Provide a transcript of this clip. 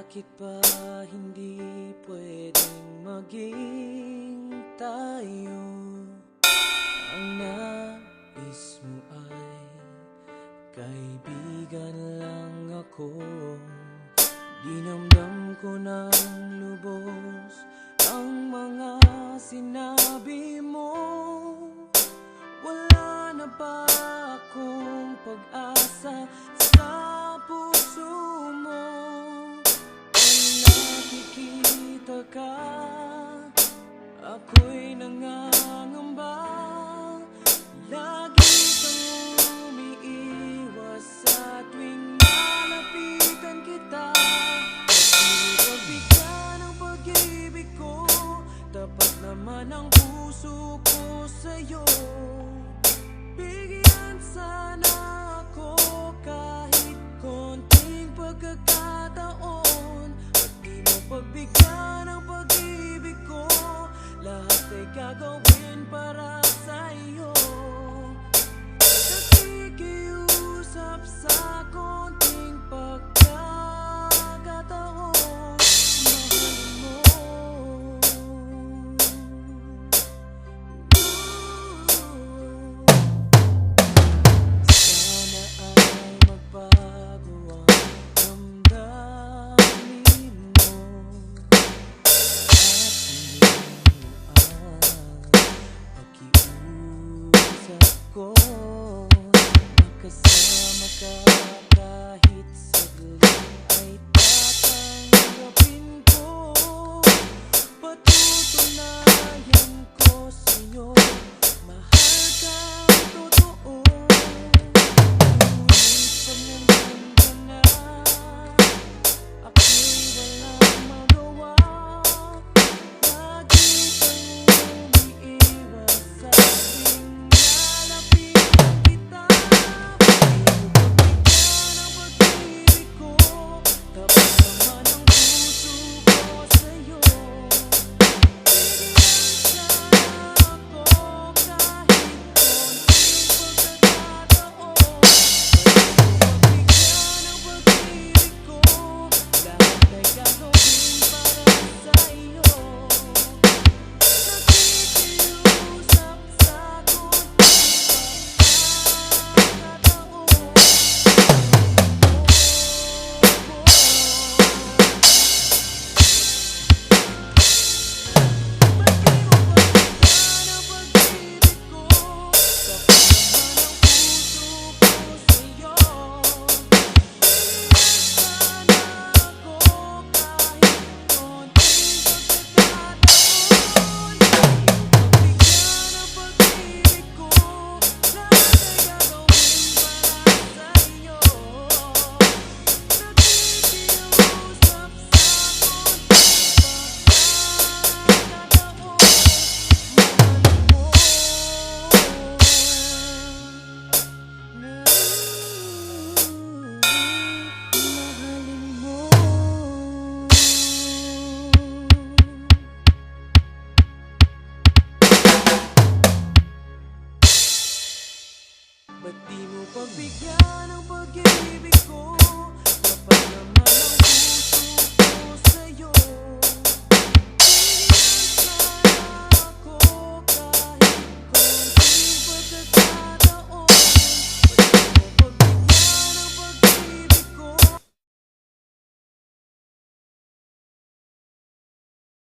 Bakit ba hindi pwedeng maging tayo? Ang nais mo ay kaibigan lang ako. Dinamdam ko ng lubos ang mga sinabi mo. Wala na ba akong pag-asa sa puso mo? Kung nakikita ka, ako'y nangangamba. Lagi kang umiiwas sa tuwing nalapitan kita. Pagbigyan ng pag-ibig ko, tapat naman ang puso ko sa'yo. Bigyan sana ako kahit konting pagkakataon. At di mo pagbigyan ng pag-ibig ko, lahat ay gagawin para sa'yo. Nakikiusap sa konting pagkakataon, mahalin mo. Sana ay magbago ang damdamin mo at hindi mo pakiusap ko. Makasama ka kahit saglit ay tatanggapin ko. Patutunayan ko sa'yo, mahal kang totoo. Ngunit pag nandun ka na, ako'y walang magawa. Lagi kang umiiwas sa tuwing nalapitan kita. Pagbigyan ng pag-ibig ko, tapat naman ang puso ko sa'yo. Bigyan sana ako kahit konting pagkakataon. Pagbigyan ng pag-ibig ko, lahat ay gagawin para sa'yo. Nakikiusap sa konting pagkakataon. Ba't di mo pagbigyan